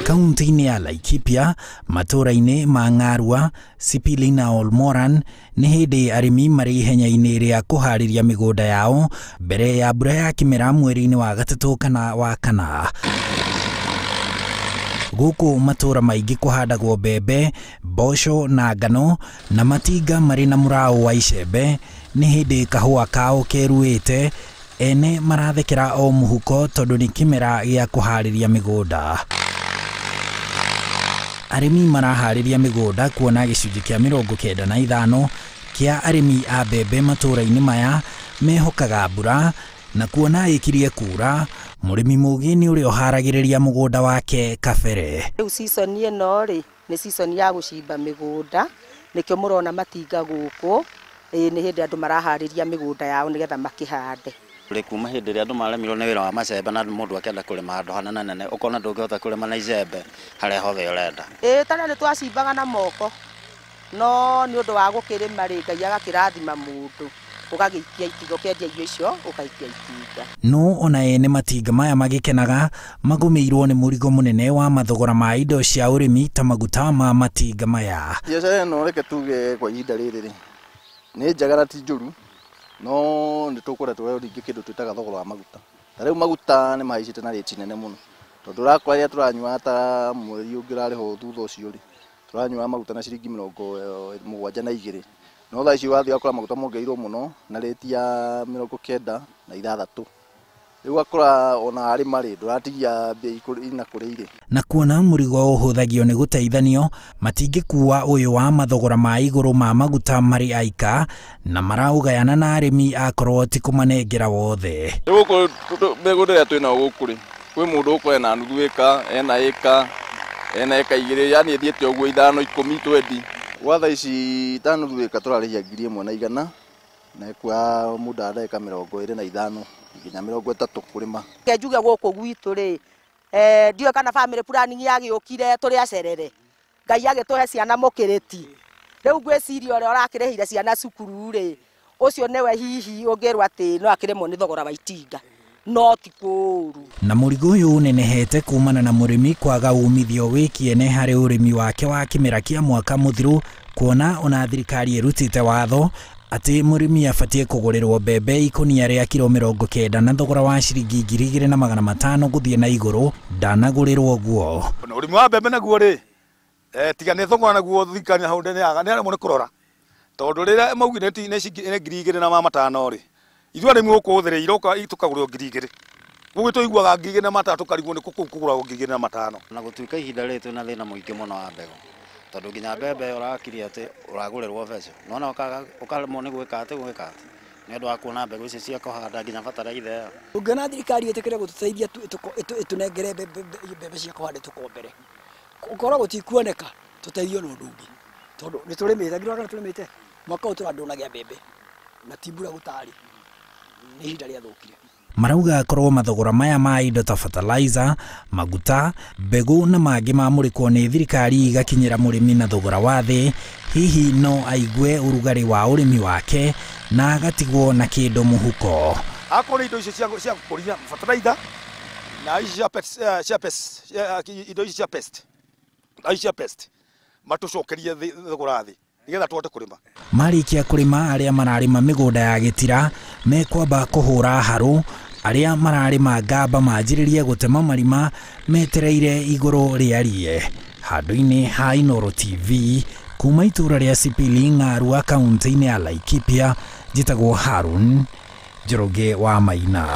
Kaunti-inĩ ya Laikipia, matũra-inĩ ma Ng'arua, Sipili na Olmoran, nĩ hĩndĩ arĩmi marĩ ihenya-inĩ rĩa kũharĩria mĩgũnda yao mbere ya mbura ya kĩmera mweri-inĩ wa gatatũ kana wa kana. Gũkũ matũra maingĩ kũhandagwo mbembe, mboco na ngano, na matinga marĩ na mũraũ wa icembe. Nĩ hĩndĩ kahũa kao keruĩte, ene marathekera o mũhuko tondũ nĩ kĩmera gĩa kũharĩria mĩgũnda. Arĩmi maraharĩria mĩgũnda kuona gĩcunjĩ kĩa 95 kĩa arĩmi a mbembe matũra-inĩ maya mehokaga mbura, na kuona ĩkirie kura, mũrĩmi mũũgĩ nĩ ũrĩa ũharagĩrĩria mũgũnda wake kabere. Rĩu season ĩno rĩ nĩ season ya gũcimba mĩgũnda, nĩkĩo mũrona matinga gũkũ, nĩ hĩndĩ andũ maraharĩria mĩgũnda yao nĩgetha makĩhande. Kuma hĩndĩ ĩrĩa andũ maremirwo nĩ wĩra wa macembe na mũndũ akĩenda kũrĩma handũ hanene nene, ũkona ndũngĩhota kũrĩma na icembe harĩa hothe ũrenda. Tana nĩ twacimbaga na moko, no nĩ ũndũ wa gũkĩrĩma rĩ Ngai agakĩrathima mũndũ, ũgagĩikia itinga, ũkendia irio icio ũgaikia itinga. No ona ene matinga maya magĩkenaga magũmĩirwo nĩ mũrigo mũnene wa mathogora ma indo cia ũrĩmi ta maguta ma matinga maya. Biacara ĩno reke tuge kwa ihinda rĩrĩ rĩ nĩ njega na ti njũru, no nĩ tũkũra tũreo rĩngĩ kĩndũ twĩtaga thogora wa maguta. Ta rĩu maguta nĩ mahaicĩte na rĩti nene mũno, tondũ ũrakora rĩrĩa tũranyua ta mweri ũngĩ ũrarĩho thutha ũcio rĩ tũranyua maguta na ciringi 72, no thaa ici wathiĩ ũgakora maguta mongereirwo mũno na rĩti ya 96. Rĩu ũgakora ona arĩma rĩ ndũratigia mbia ina kũrĩa irĩ. Na kuona mũrigo ũhũthagio nĩ gũteithanio, matingĩkua ũyũ wa mathogora ma igũrũ ma maguta marĩ aika, na maraũgayana na arĩmi akorwo ti kũmanengera wothe. Gũkũ mĩgũnda ĩrĩa twĩna gũkũ rĩ kwĩ mũndũ ũkũ ena nuthu ĩka, ena ĩka, ena ĩka igĩrĩ, yani ĩthiĩte ũguo 5, 10, 20. Gwa thaa ici ta nuthu ĩka tũrarĩhia 1,100 na kwa mũndũ areka 25 nginya 30 kũrĩma. Kenjuge gũkũ gwitũ rĩ ndiũĩ kana family planning yagĩũkire tũrĩ acerere, Ngai agĩtũhe ciana mũkĩrĩti. Rĩu ngwĩciria ũrĩa ũrakĩrĩhire ciana cukuru rĩ ũcio nĩwe hihi ũngĩrwo atĩ no akĩrĩmwo nĩ thogora wa itinga, no ti kũũru. Na mũrigo ũyũ ũnenehete kumana na mũrĩmi kwaga umithio wĩkĩene harĩ ũrĩmi wake wa kĩmera kĩa mwaka mũthiru, kuona ona thirikari ĩrutĩte watho atĩ mũrĩmi abatie kũgũrĩrwo mbembe ikũnia rĩa kilo 90 na thogora wa ciringi 2,500 gũthiĩ na igũrũ, ndanagũrĩrwo guo. Ũrĩmi wa mbembe naguo rĩ tiga nĩ thogora naguo thirikari hau nĩ arĩmwo nĩ kũrora, tondũ rĩrĩa maugire nĩ 2,500 rĩ ithuĩ arĩmi gũkũ thĩ iroka tũkagũrĩrwo 2,000, gũgĩtũiguaga 2,500 tũkarigwo nĩ kũkũ kũgũragwo 2,500. Na gũtuĩka ihinda rĩrĩ twĩna thĩna mũingĩ mũno wa mbegũ, tondũ nginya mbembe ũrakiria atĩ ũragũrĩrwo mbeca, nona ũkaremwo nĩ gwĩka atĩ nĩ ũndũ wa kuona mbegũ icio cia kũhanda nginya bataraitha ĩyo. Ũngĩona thirikari ĩtĩkĩre gũtũteithia ĩtũnengere mbembe cia kũhanda tũkombere, ũkorwo gũtikuoneka tũteithio na ũndũ ũngĩ, tondũ nĩ tũrĩmĩte ngirũga tũrĩmĩte mwaka ũyũ tũrandũnagia mbembe na ti mbura gũtarĩ, nĩ ihinda rĩathũkire. Marauga akorwo mathogora maya ma indo ta fertilizer, maguta, mbegũ na mangĩ mamũrĩkwo nĩ thirikari igakinyĩra mũrĩmi na thogora wa thĩ, hihi no aigue ũrugarĩ wa ũrĩmi wake na agatigwo na kĩndũ mũhuko. Akorwo indo icio cia gũkũria fertilizer na icio cia pest matũcokerie thogora thĩ nĩgetha tũhote kũrĩma. Marĩkia kũrĩma, arĩa mararĩma mĩgũnda ya gĩtira mekwamba kũhũra harũ, arĩa mararĩma ngamba manjĩrĩrie gũtema marima metereire igũrũ rĩarie. Handũ-inĩ ha Inooro TV kuma itũra rĩa Sipili, Ng'arua, kaunti-inĩ ya Laikipia, njĩtagwo Harun Njoroge wa Maina.